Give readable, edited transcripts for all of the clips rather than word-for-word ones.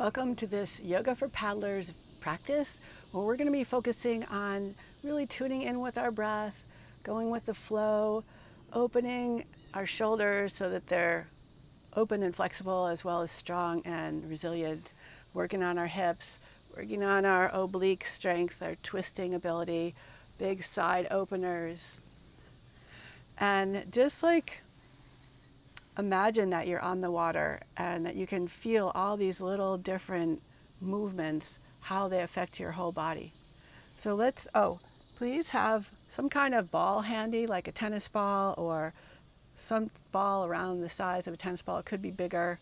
Welcome to this Yoga for Paddlers practice where we're going to be focusing on really tuning in with our breath, going with the flow, opening our shoulders so that they're open and flexible as well as strong and resilient, working on our hips, working on our oblique strength, our twisting ability, big side openers. And just like imagine that you're on the water and that you can feel all these little different movements, how they affect your whole body. So please have some kind of ball handy, like a tennis ball or some ball around the size of a tennis ball. It could be bigger,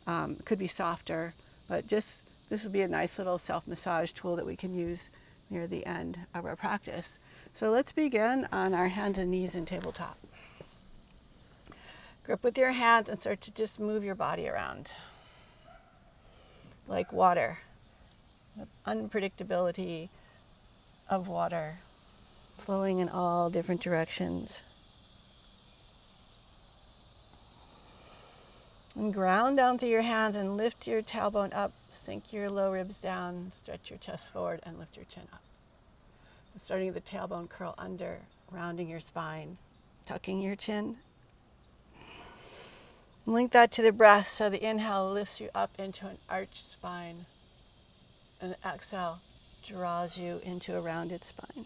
it could be softer, but this will be a nice little self-massage tool that we can use near the end of our practice. So let's begin on our hands and knees in tabletop. Grip with your hands and start to just move your body around like water. The unpredictability of water flowing in all different directions. And ground down through your hands and lift your tailbone up, sink your low ribs down, stretch your chest forward and lift your chin up. And starting the tailbone curl under, rounding your spine, tucking your chin. Link that to the breath, so the inhale lifts you up into an arched spine, and the exhale draws you into a rounded spine.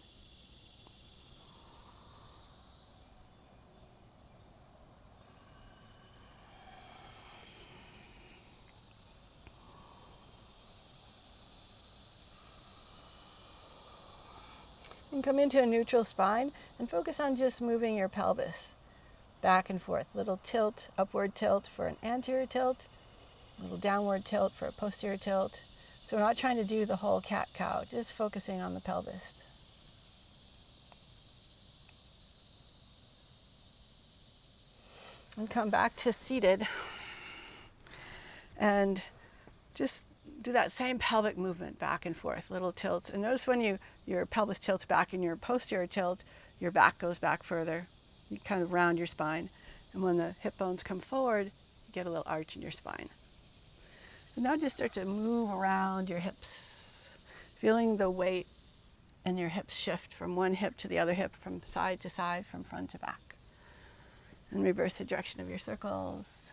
And come into a neutral spine and focus on just moving your pelvis back and forth. Little tilt, upward tilt for an anterior tilt, little downward tilt for a posterior tilt. So we're not trying to do the whole cat-cow, just focusing on the pelvis. And come back to seated and just do that same pelvic movement back and forth, little tilts. And notice when your pelvis tilts back in your posterior tilt, your back goes back further. You kind of round your spine. And when the hip bones come forward, you get a little arch in your spine. So now just start to move around your hips, feeling the weight in your hips shift from one hip to the other hip, from side to side, from front to back. And reverse the direction of your circles.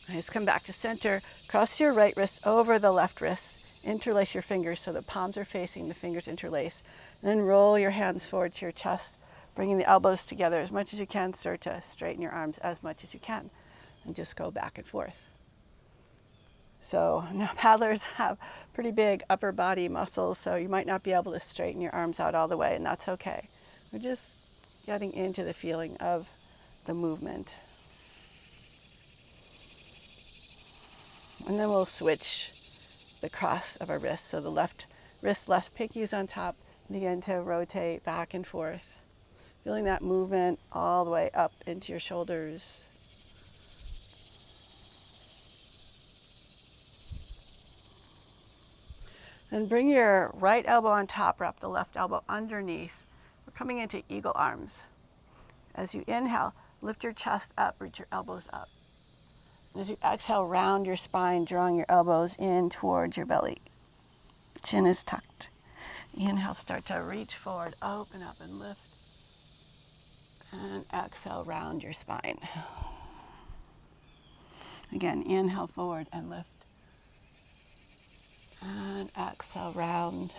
Nice, come back to center. Cross your right wrist over the left wrist. Interlace your fingers so the palms are facing, the fingers interlace. And then roll your hands forward to your chest, bringing the elbows together as much as you can. Start to straighten your arms as much as you can. And just go back and forth. So now paddlers have pretty big upper body muscles, so you might not be able to straighten your arms out all the way, and that's okay. We're just getting into the feeling of the movement. And then we'll switch the cross of our wrists. So the left wrist, left pinky is on top. Begin to rotate back and forth. Feeling that movement all the way up into your shoulders. Then bring your right elbow on top, wrap the left elbow underneath. We're coming into eagle arms. As you inhale, lift your chest up, reach your elbows up. As you exhale, round your spine, drawing your elbows in towards your belly. Chin is tucked. Inhale, start to reach forward, open up and lift. And exhale, round your spine. Again, inhale forward and lift. And exhale, round.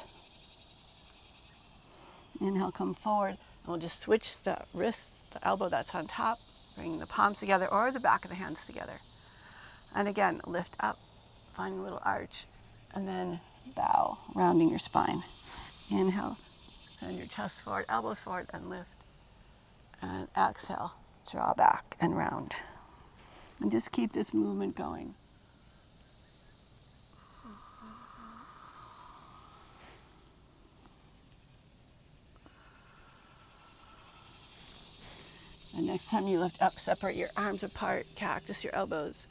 Inhale, come forward. And we'll just switch the wrist, the elbow that's on top, bring the palms together or the back of the hands together. And again, lift up, find a little arch, and then bow, rounding your spine. Inhale, send your chest forward, elbows forward, and lift. And exhale, draw back and round. And just keep this movement going. And next time you lift up, separate your arms apart, cactus your elbows.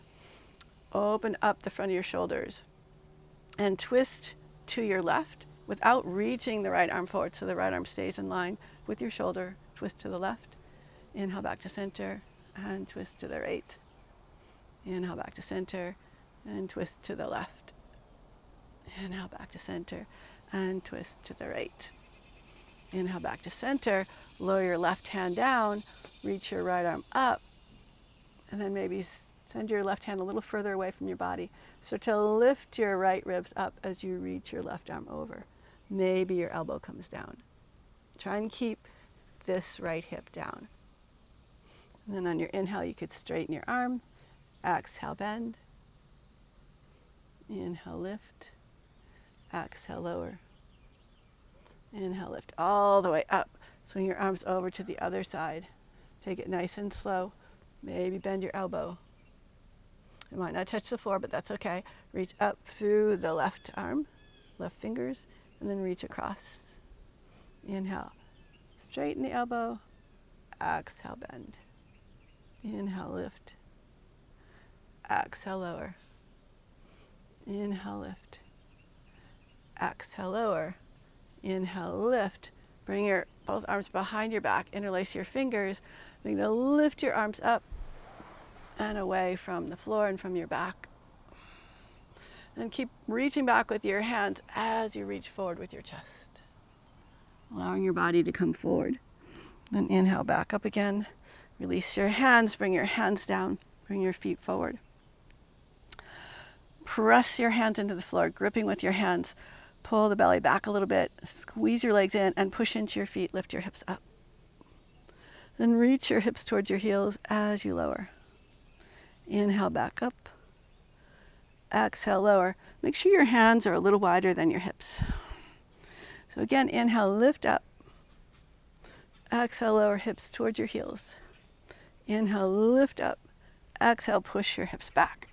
Open up the front of your shoulders and twist to your left without reaching the right arm forward, so the right arm stays in line with your shoulder. Twist to the left. Inhale back to center and twist to the right. Inhale back to center and twist to the left. Inhale back to center and twist to the right. Inhale back to center, lower your left hand down, reach your right arm up, and then maybe send your left hand a little further away from your body. Start to lift your right ribs up as you reach your left arm over. Maybe your elbow comes down. Try and keep this right hip down. And then on your inhale, you could straighten your arm. Exhale, bend. Inhale, lift. Exhale, lower. Inhale, lift all the way up. Swing your arms over to the other side. Take it nice and slow. Maybe bend your elbow. It might not touch the floor, but that's okay. Reach up through the left arm, left fingers, and then reach across. Inhale, straighten the elbow. Exhale, bend. Inhale, lift. Exhale, lower. Inhale, lift. Exhale, lower. Inhale, lift. Bring your both arms behind your back. Interlace your fingers. You're going to lift your arms up and away from the floor and from your back. And keep reaching back with your hands as you reach forward with your chest. Allowing your body to come forward. Then inhale, back up again. Release your hands. Bring your hands down. Bring your feet forward. Press your hands into the floor, gripping with your hands. Pull the belly back a little bit. Squeeze your legs in and push into your feet. Lift your hips up. Then reach your hips towards your heels as you lower. Inhale, back up. Exhale, lower. Make sure your hands are a little wider than your hips. So again, inhale, lift up. Exhale, lower, hips towards your heels. Inhale, lift up. Exhale, push your hips back.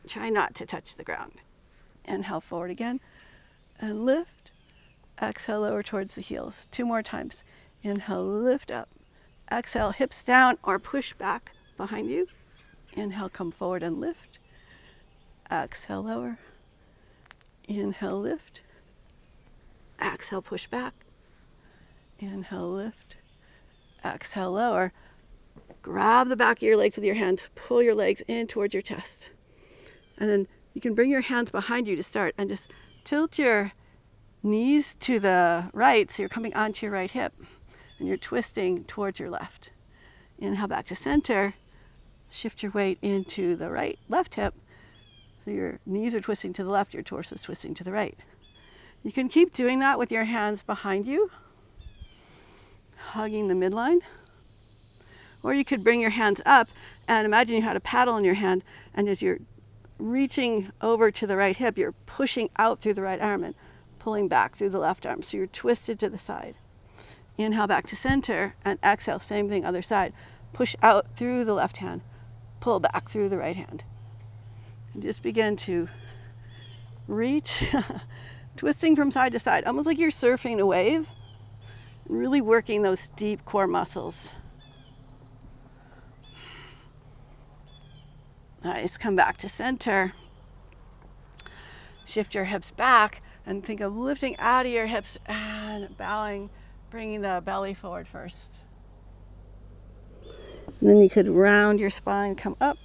Try not to touch the ground. Inhale, forward again. And lift. Exhale, lower towards the heels. 2 more times. Inhale, lift up. Exhale, hips down or push back behind you. Inhale, come forward and lift. Exhale, lower. Inhale, lift. Exhale, push back. Inhale, lift. Exhale, lower. Grab the back of your legs with your hands. Pull your legs in towards your chest. And then you can bring your hands behind you to start and just tilt your knees to the right so you're coming onto your right hip. And you're twisting towards your left. Inhale, back to center. Shift your weight into the left hip. So your knees are twisting to the left, your torso is twisting to the right. You can keep doing that with your hands behind you, hugging the midline. Or you could bring your hands up and imagine you had a paddle in your hand, and as you're reaching over to the right hip, you're pushing out through the right arm and pulling back through the left arm. So you're twisted to the side. Inhale, back to center, and exhale, same thing, other side. Push out through the left hand, pull back through the right hand. And just begin to reach, twisting from side to side, almost like you're surfing a wave, and really working those deep core muscles. Nice, come back to center. Shift your hips back and think of lifting out of your hips and bowing, bringing the belly forward first. And then you could round your spine, come up,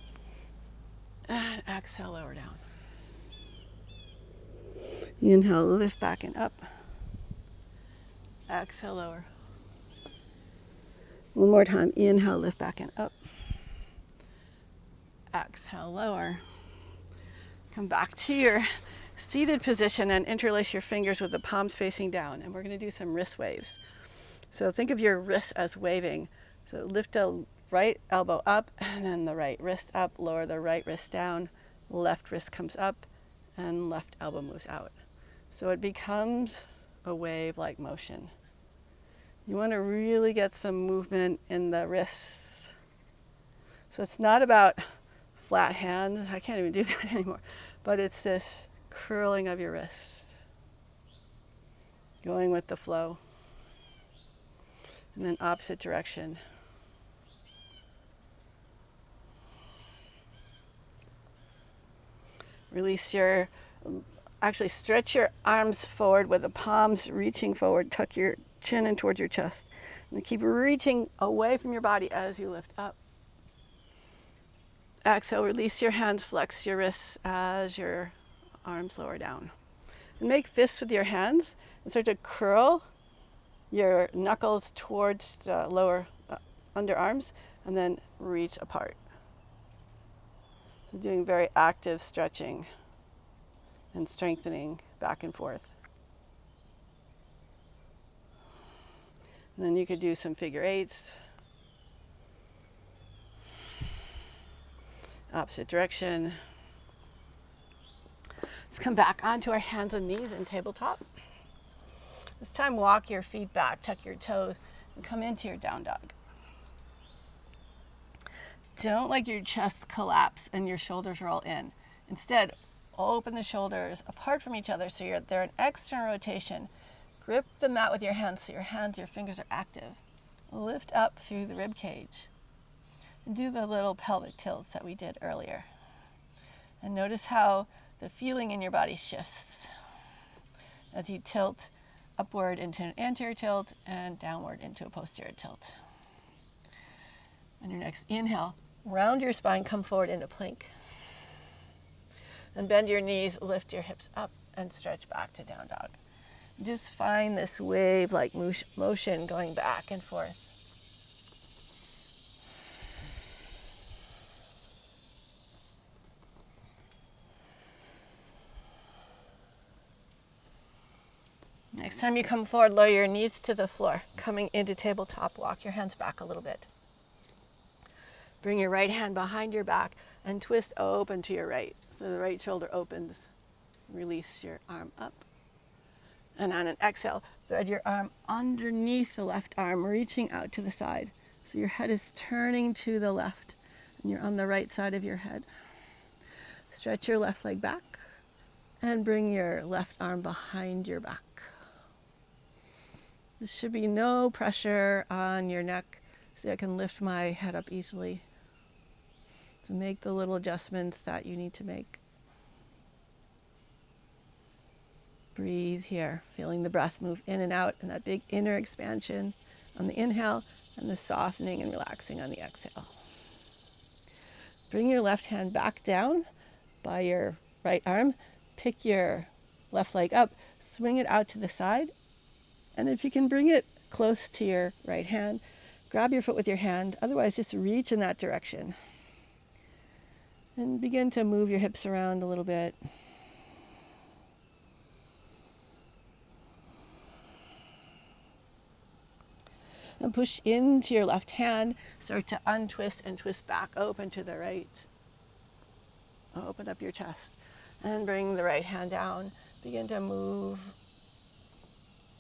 and exhale, lower down. Inhale, lift back and up. Exhale, lower. One more time. Inhale, lift back and up. Exhale, lower. Come back to your seated position and interlace your fingers with the palms facing down. And we're going to do some wrist waves. So think of your wrists as waving. So lift the right elbow up and then the right wrist up. Lower the right wrist down. Left wrist comes up and left elbow moves out. So it becomes a wave-like motion. You want to really get some movement in the wrists. So it's not about flat hands. I can't even do that anymore. But it's this curling of your wrists. Going with the flow. And then opposite direction. Actually stretch your arms forward with the palms reaching forward. Tuck your chin in towards your chest. And keep reaching away from your body as you lift up. exhale, release your hands, flex your wrists as your arms lower down. And make fists with your hands and start to curl your knuckles towards the lower underarms and then reach apart. So doing very active stretching and strengthening back and forth. And then you could do some figure eights. Opposite direction. Let's come back onto our hands and knees in tabletop. This time walk your feet back, tuck your toes, and come into your down dog. Don't let your chest collapse and your shoulders roll in. Instead, open the shoulders apart from each other so they're in external rotation. Grip the mat with your hands so your fingers are active. Lift up through the rib cage. And do the little pelvic tilts that we did earlier. And notice how the feeling in your body shifts as you tilt upward into an anterior tilt and downward into a posterior tilt. On your next inhale, round your spine, come forward into plank. And bend your knees, lift your hips up, and stretch back to down dog. Just find this wave-like motion going back and forth. Next time you come forward, lower your knees to the floor. Coming into tabletop, walk your hands back a little bit. Bring your right hand behind your back and twist open to your right. So the right shoulder opens. Release your arm up. And on an exhale, thread your arm underneath the left arm, reaching out to the side. So your head is turning to the left and you're on the right side of your head. Stretch your left leg back and bring your left arm behind your back. There should be no pressure on your neck, so I can lift my head up easily. So make the little adjustments that you need to make. Breathe here, feeling the breath move in and out and that big inner expansion on the inhale and the softening and relaxing on the exhale. Bring your left hand back down by your right arm. Pick your left leg up, swing it out to the side. And if you can bring it close to your right hand, grab your foot with your hand. Otherwise, just reach in that direction. And begin to move your hips around a little bit. And push into your left hand. Start to untwist and twist back open to the right. Open up your chest. And bring the right hand down. Begin to move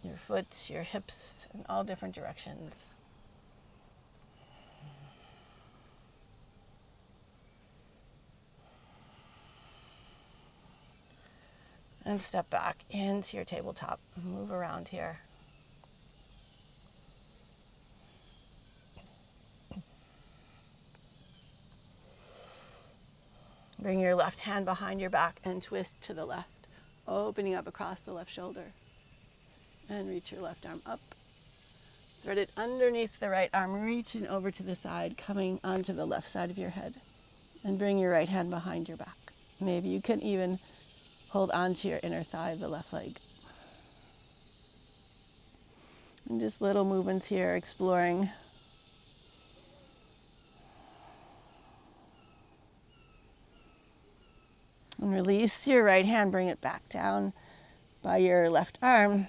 your foot, your hips in all different directions. And step back into your tabletop. Move around here. Bring your left hand behind your back and twist to the left, opening up across the left shoulder. And reach your left arm up. Thread it underneath the right arm, reaching over to the side, coming onto the left side of your head. And bring your right hand behind your back. Maybe you can even hold onto your inner thigh of the left leg. And just little movements here, exploring. And release your right hand, bring it back down by your left arm.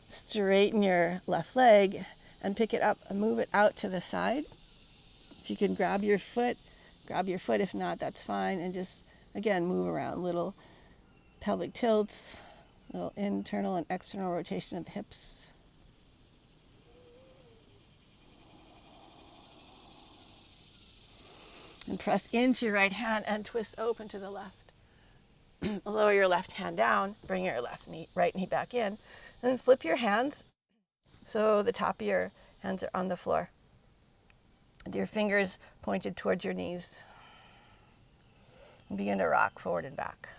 Straighten your left leg and pick it up and move it out to the side. If you can grab your foot. If not, that's fine. And just, again, move around. Little pelvic tilts, little internal and external rotation of the hips. And press into your right hand and twist open to the left. Lower your left hand down, bring your right knee back in, and then flip your hands so the top of your hands are on the floor. With your fingers pointed towards your knees. And begin to rock forward and back.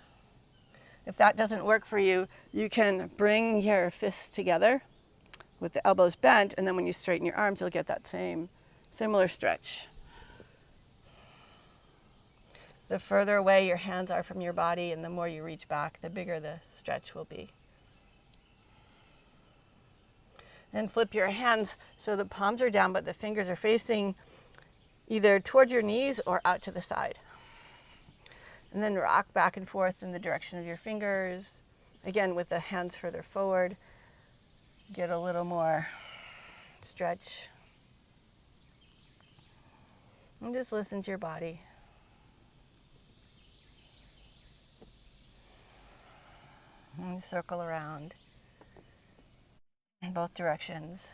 If that doesn't work for you, you can bring your fists together with the elbows bent, and then when you straighten your arms, you'll get that similar stretch. The further away your hands are from your body and the more you reach back, the bigger the stretch will be. Then flip your hands so the palms are down, but the fingers are facing either toward your knees or out to the side. And then rock back and forth in the direction of your fingers. Again, with the hands further forward, get a little more stretch. And just listen to your body. And circle around in both directions.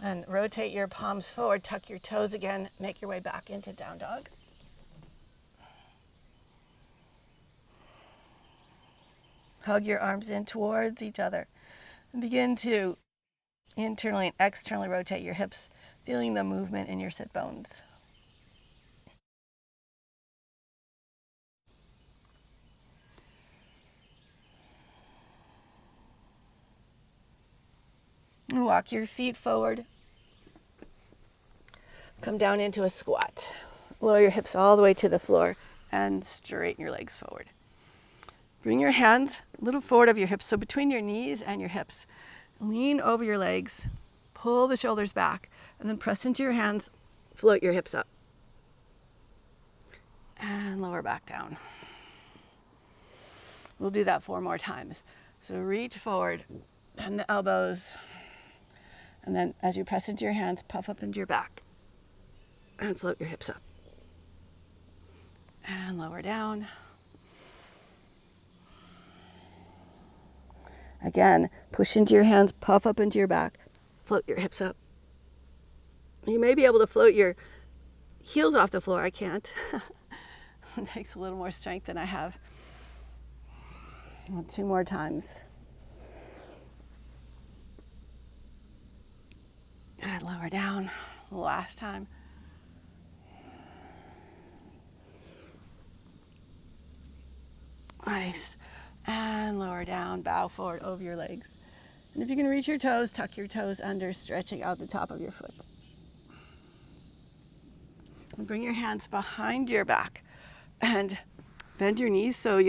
And rotate your palms forward, tuck your toes again, make your way back into down dog. Hug your arms in towards each other and begin to internally and externally rotate your hips, feeling the movement in your sit bones. And walk your feet forward. Come down into a squat. Lower your hips all the way to the floor and straighten your legs forward. Bring your hands a little forward of your hips, so between your knees and your hips. Lean over your legs, pull the shoulders back, and then press into your hands, float your hips up. And lower back down. We'll do that 4 more times. So reach forward, bend the elbows, and then as you press into your hands, puff up into your back and float your hips up. And lower down. Again, push into your hands, puff up into your back, float your hips up. You may be able to float your heels off the floor. I can't. It takes a little more strength than I have. 2 more times. And lower down. Last time. Nice. And lower down, bow forward over your legs. And if you can reach your toes, tuck your toes under, stretching out the top of your foot. And bring your hands behind your back and bend your knees so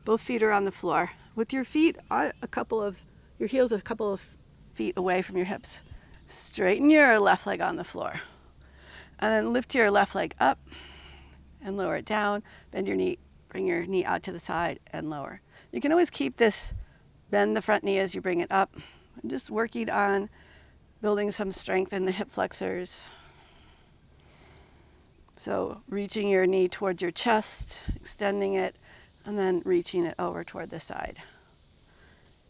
both feet are on the floor. With your feet your heels a couple of feet away from your hips. Straighten your left leg on the floor. And then lift your left leg up and lower it down. Bend your knee, bring your knee out to the side and lower. You can always keep this, bend the front knee as you bring it up. And just working on building some strength in the hip flexors. So reaching your knee towards your chest, extending it, and then reaching it over toward the side.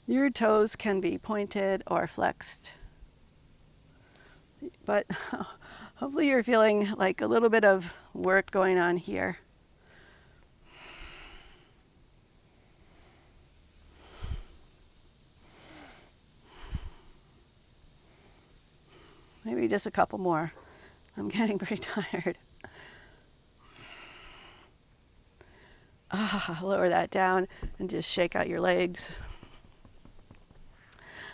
Your toes can be pointed or flexed. But hopefully you're feeling like a little bit of work going on here. Maybe just a couple more. I'm getting pretty tired. Lower that down and just shake out your legs.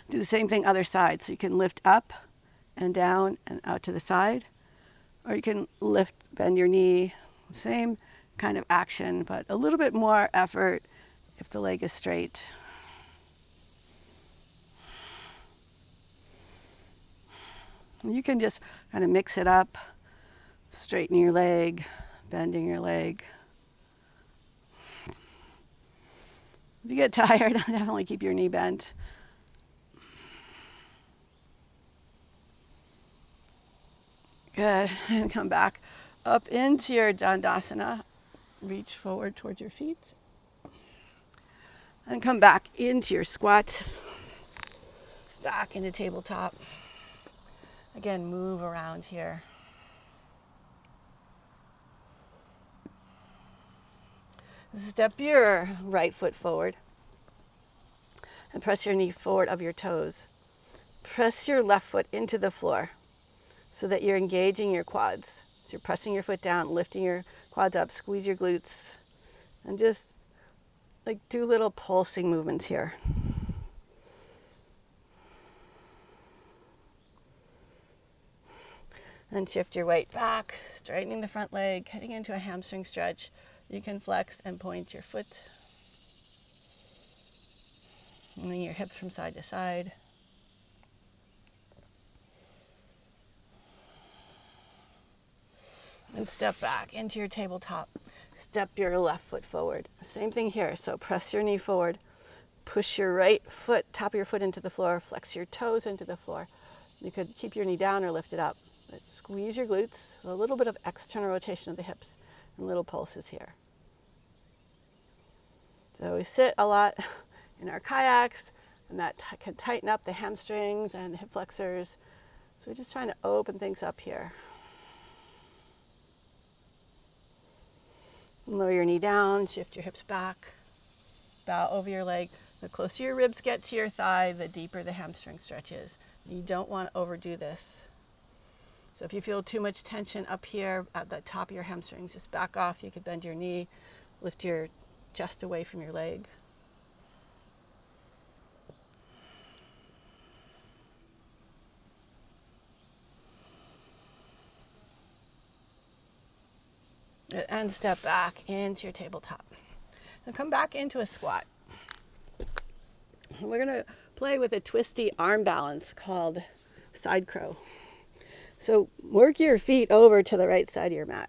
Do the same thing other side. So you can lift up and down and out to the side. Or you can bend your knee. Same kind of action, but a little bit more effort if the leg is straight. You can just kind of mix it up, straighten your leg, bending your leg. If you get tired, definitely keep your knee bent. Good, and come back up into your Dandasana. Reach forward towards your feet. And come back into your squat. Back into tabletop. Again, move around here. Step your right foot forward and press your knee forward of your toes. Press your left foot into the floor so that you're engaging your quads. So you're pressing your foot down, lifting your quads up, squeeze your glutes, and just like do little pulsing movements here. And shift your weight back, straightening the front leg, heading into a hamstring stretch. You can flex and point your foot. Moving your hips from side to side. And step back into your tabletop. Step your left foot forward. Same thing here. So press your knee forward. Push your right foot, top of your foot into the floor. Flex your toes into the floor. You could keep your knee down or lift it up. But squeeze your glutes. A little bit of external rotation of the hips and little pulses here. So we sit a lot in our kayaks, and that can tighten up the hamstrings and the hip flexors. So we're just trying to open things up here. Lower your knee down, shift your hips back, bow over your leg. The closer your ribs get to your thigh, the deeper the hamstring stretch is. You don't want to overdo this. So if you feel too much tension up here at the top of your hamstrings, just back off. You could bend your knee, lift your chest away from your leg. And step back into your tabletop. And come back into a squat. We're going to play with a twisty arm balance called side crow. So work your feet over to the right side of your mat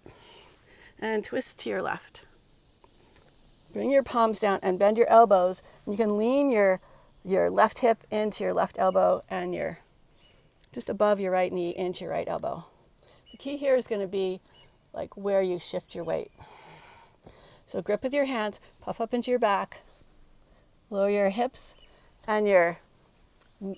and twist to your left. Bring your palms down and bend your elbows. You can lean your left hip into your left elbow and your just above your right knee into your right elbow. The key here is going to be like where you shift your weight. So grip with your hands, puff up into your back, lower your hips and your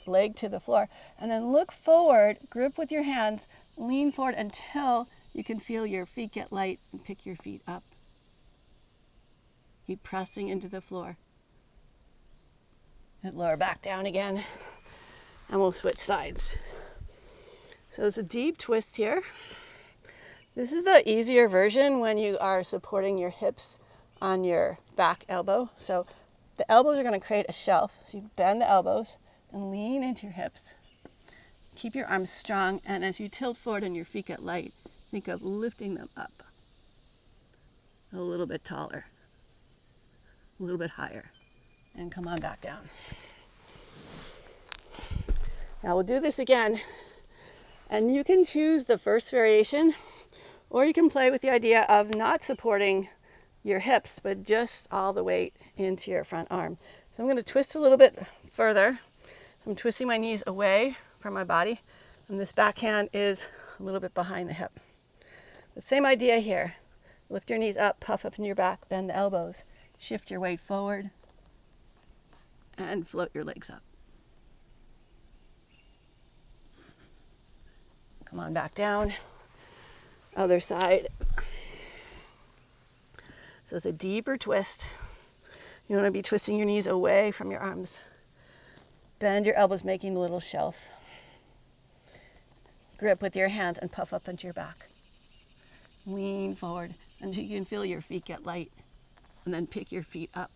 leg to the floor, and then look forward, grip with your hands, lean forward until you can feel your feet get light and pick your feet up. Keep pressing into the floor. And lower back down again, and we'll switch sides. So it's a deep twist here. This is the easier version when you are supporting your hips on your back elbow. So the elbows are going to create a shelf. So you bend the elbows and lean into your hips. Keep your arms strong, and as you tilt forward and your feet get light, think of lifting them up a little bit taller, a little bit higher, and come on back down. Now we'll do this again, and you can choose the first variation, or you can play with the idea of not supporting your hips, but just all the weight into your front arm. So I'm going to twist a little bit further. I'm twisting my knees away from my body, and this backhand is a little bit behind the hip. The same idea here. Lift your knees up, puff up in your back, bend the elbows, shift your weight forward, and float your legs up. Come on back down. Other side. So it's a deeper twist. You want to be twisting your knees away from your arms. Bend your elbows, making a little shelf. Grip with your hands and puff up into your back. Lean forward until you can feel your feet get light, and then pick your feet up.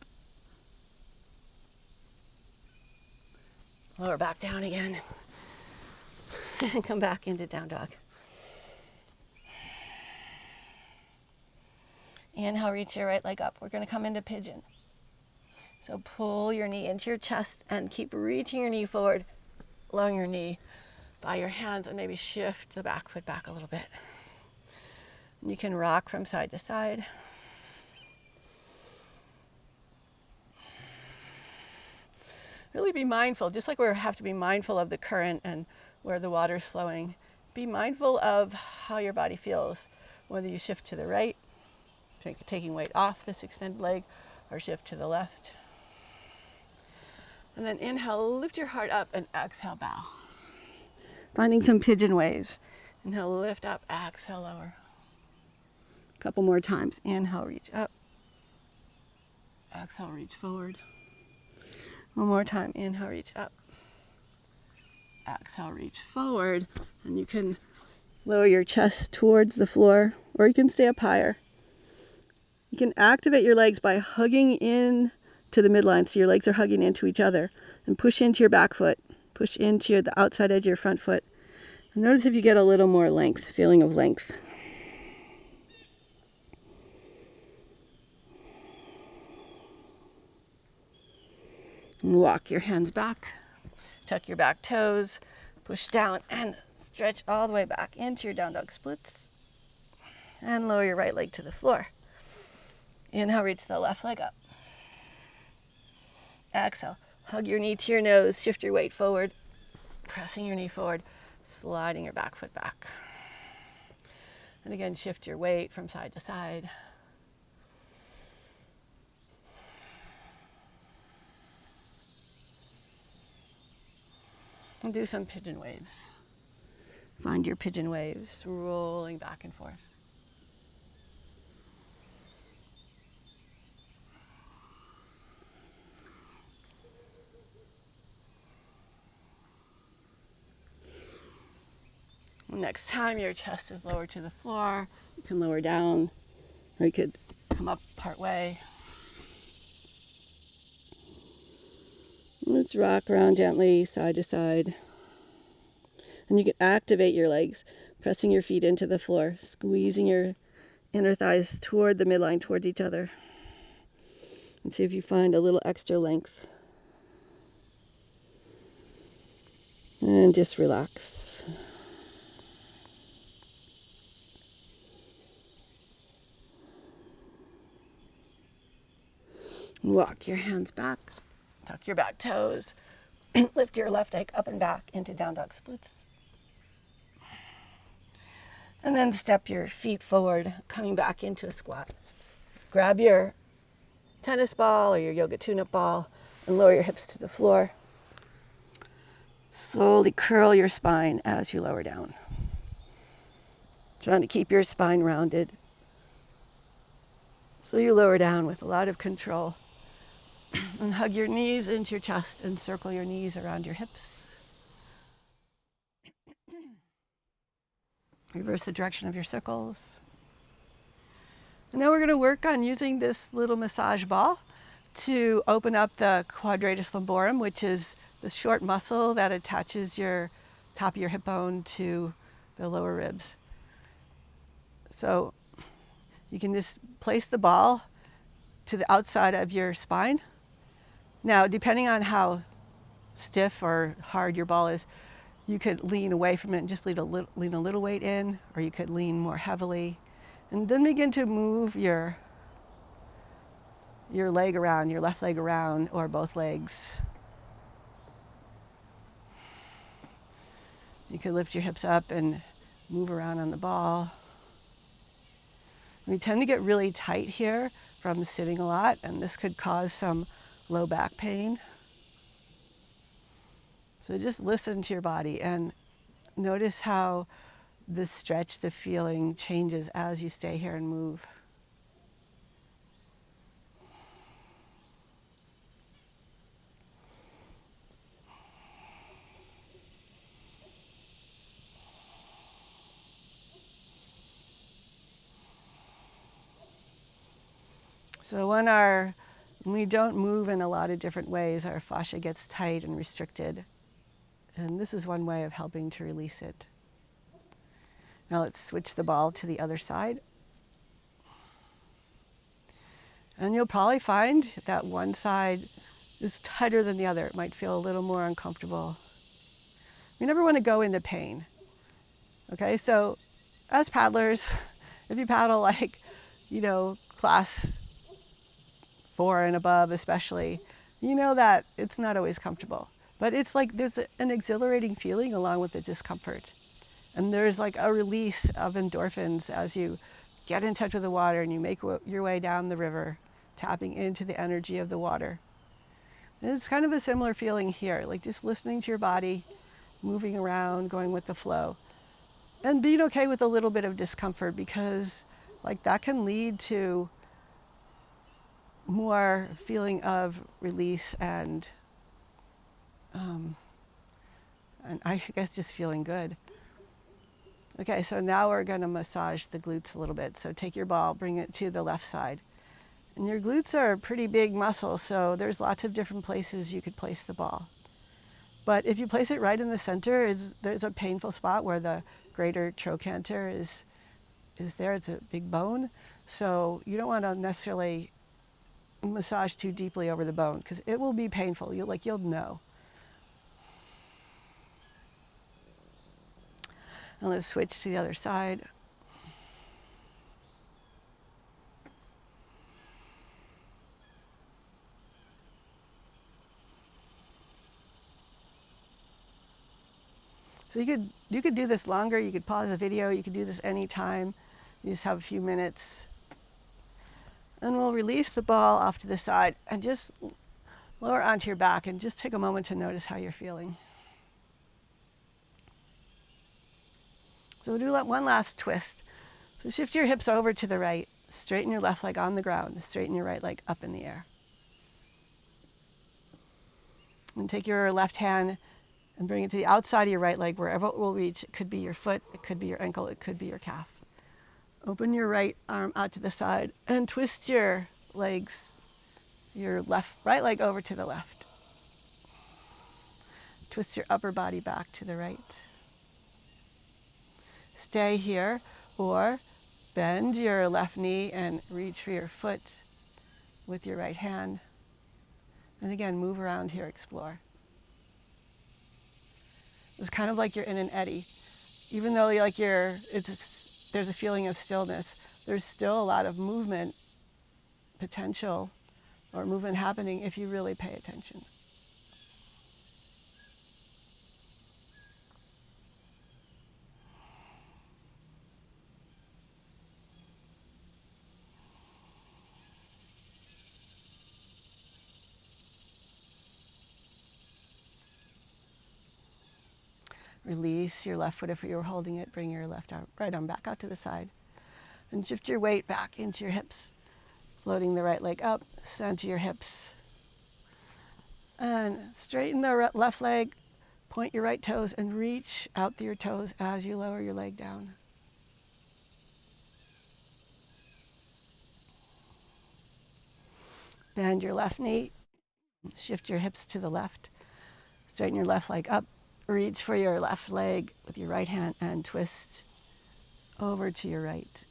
Lower back down again. And come back into down dog. Inhale, reach your right leg up. We're going to come into pigeon. So pull your knee into your chest and keep reaching your knee forward, lowering your knee by your hands, and maybe shift the back foot back a little bit. You can rock from side to side. Really be mindful, just like we have to be mindful of the current and where the water's flowing. Be mindful of how your body feels, whether you shift to the right, taking weight off this extended leg, or shift to the left. And then inhale, lift your heart up, and exhale, bow. Finding some pigeon waves. Inhale, lift up, exhale, lower. A couple more times. Inhale, reach up. Exhale, reach forward. One more time. Inhale, reach up. Exhale, reach forward. And you can lower your chest towards the floor, or you can stay up higher. You can activate your legs by hugging in to the midline, so your legs are hugging into each other, and push into your back foot. Push into the outside edge of your front foot, Notice if you get a little more length, feeling of length. And walk your hands back, tuck your back toes, push down and stretch all the way back into your down dog splits. And lower your right leg to the floor. Inhale, reach the left leg up. Exhale, hug your knee to your nose, shift your weight forward, pressing your knee forward, sliding your back foot back. And again, shift your weight from side to side. And do some pigeon waves. Find your pigeon waves, rolling back and forth. Next time your chest is lower to the floor, you can lower down, or you could come up part way. Let's rock around gently, side to side. And you can activate your legs, pressing your feet into the floor, squeezing your inner thighs toward the midline, towards each other. And see if you find a little extra length. And just relax. Walk your hands back, tuck your back toes, lift your left leg up and back into down dog splits. And then step your feet forward, coming back into a squat. Grab your tennis ball or your yoga tune-up ball and lower your hips to the floor. Slowly curl your spine as you lower down. Trying to keep your spine rounded. So you lower down with a lot of control. And hug your knees into your chest and circle your knees around your hips. Reverse the direction of your circles. And now we're going to work on using this little massage ball to open up the quadratus lumborum, which is the short muscle that attaches your top of your hip bone to the lower ribs. So you can just place the ball to the outside of your spine. Now, depending on how stiff or hard your ball is, you could lean away from it and just lean a little weight in, or you could lean more heavily. And then begin to move your leg around, your left leg around, or both legs. You could lift your hips up and move around on the ball. We tend to get really tight here from sitting a lot, and this could cause some low back pain. So just listen to your body and notice how the stretch, the feeling changes as you stay here and move. So when we don't move in a lot of different ways, our fascia gets tight and restricted. And this is one way of helping to release it. Now let's switch the ball to the other side. And you'll probably find that one side is tighter than the other. It might feel a little more uncomfortable. We never want to go into pain. Okay, so as paddlers, if you paddle like, class 4 and above especially, you know that it's not always comfortable. But it's like there's an exhilarating feeling along with the discomfort. And there's like a release of endorphins as you get in touch with the water and you make your way down the river, tapping into the energy of the water. And it's kind of a similar feeling here, like just listening to your body, moving around, going with the flow. And being okay with a little bit of discomfort, because like that can lead to more feeling of release and I guess just feeling good. Okay, so now we're going to massage the glutes a little bit. So take your ball, bring it to the left side. And your glutes are a pretty big muscle, so there's lots of different places you could place the ball. But if you place it right in the center, there's a painful spot where the greater trochanter is there. It's a big bone. So you don't want to necessarily massage too deeply over the bone because it will be painful. You'll know. And let's switch to the other side. So you could do this longer. You could pause the video. You could do this anytime. You just have a few minutes. And we'll release the ball off to the side and just lower onto your back and just take a moment to notice how you're feeling. So we'll do one last twist. So shift your hips over to the right. Straighten your left leg on the ground. Straighten your right leg up in the air. And take your left hand and bring it to the outside of your right leg, wherever it will reach. It could be your foot, it could be your ankle, it could be your calf. Open your right arm out to the side and twist your legs, your right leg over to the left. Twist your upper body back to the right. Stay here, or bend your left knee and reach for your foot with your right hand. And again, move around here, explore. It's kind of like you're in an eddy. Even though there's a feeling of stillness, there's still a lot of movement potential or movement happening if you really pay attention. Release your left foot if you're holding it. Bring your right arm back out to the side. And shift your weight back into your hips. Floating the right leg up, center your hips. And straighten the left leg, point your right toes, and reach out through your toes as you lower your leg down. Bend your left knee, shift your hips to the left. Straighten your left leg up. Reach for your left leg with your right hand and twist over to your right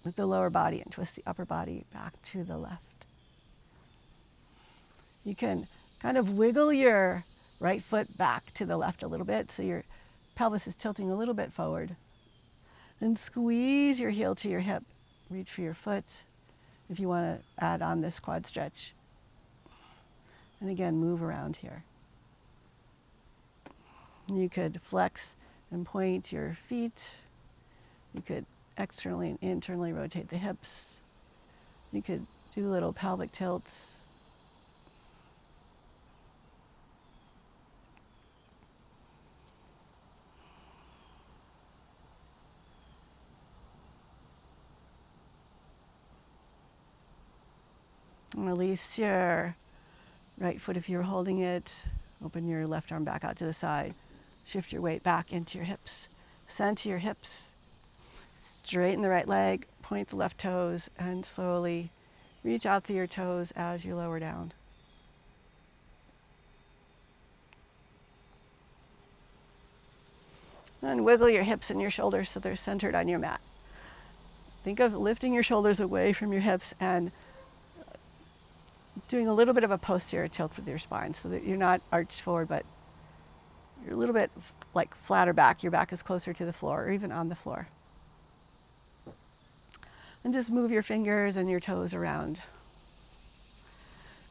with the lower body and twist the upper body back to the left. You can kind of wiggle your right foot back to the left a little bit so your pelvis is tilting a little bit forward. Then squeeze your heel to your hip. Reach for your foot if you want to add on this quad stretch. And again, move around here. You could flex and point your feet. You could externally and internally rotate the hips. You could do little pelvic tilts. And release your right foot if you're holding it. Open your left arm back out to the side. Shift your weight back into your hips. Center your hips. Straighten the right leg. Point the left toes and slowly reach out through your toes as you lower down. And wiggle your hips and your shoulders so they're centered on your mat. Think of lifting your shoulders away from your hips and doing a little bit of a posterior tilt with your spine so that you're not arched forward, but you're a little bit like flatter back. Your back is closer to the floor or even on the floor. And just move your fingers and your toes around.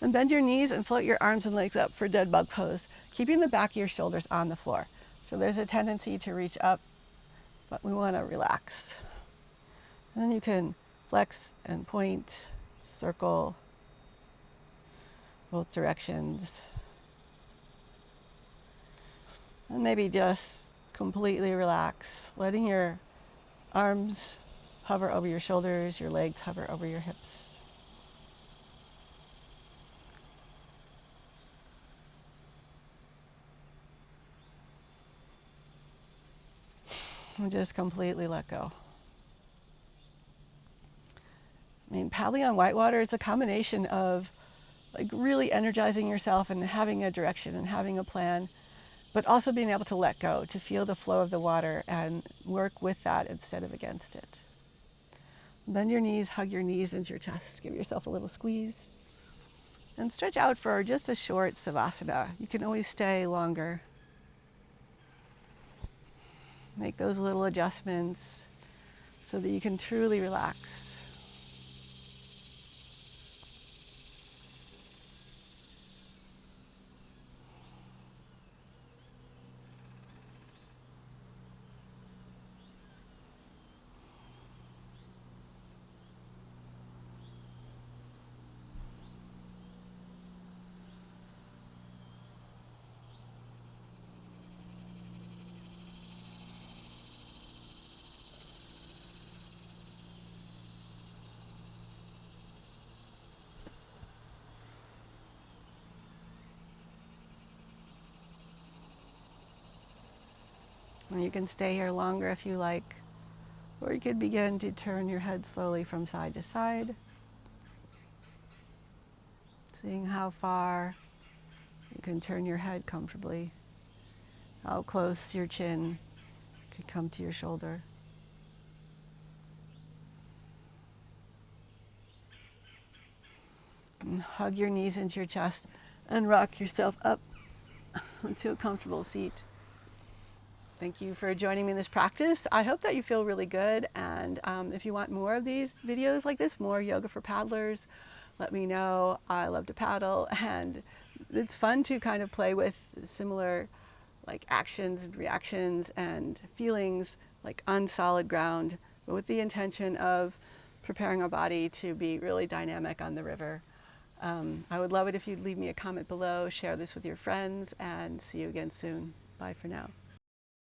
And bend your knees and float your arms and legs up for dead bug pose, keeping the back of your shoulders on the floor. So there's a tendency to reach up, but we want to relax. And then you can flex and point, circle, both directions. And maybe just completely relax, letting your arms hover over your shoulders, your legs hover over your hips. And just completely let go. I mean, paddling on whitewater is a combination of like really energizing yourself and having a direction and having a plan, but also being able to let go, to feel the flow of the water and work with that instead of against it. Bend your knees, hug your knees into your chest, give yourself a little squeeze, and stretch out for just a short savasana. You can always stay longer. Make those little adjustments so that you can truly relax. And you can stay here longer if you like, or you could begin to turn your head slowly from side to side, seeing how far you can turn your head comfortably, how close your chin could come to your shoulder. And hug your knees into your chest and rock yourself up into a comfortable seat. Thank you for joining me in this practice. I hope that you feel really good, and if you want more of these videos like this, more yoga for paddlers, let me know. I love to paddle, and it's fun to kind of play with similar like actions and reactions and feelings like on solid ground, but with the intention of preparing our body to be really dynamic on the river. I would love it if you'd leave me a comment below, share this with your friends, and see you again soon. Bye for now.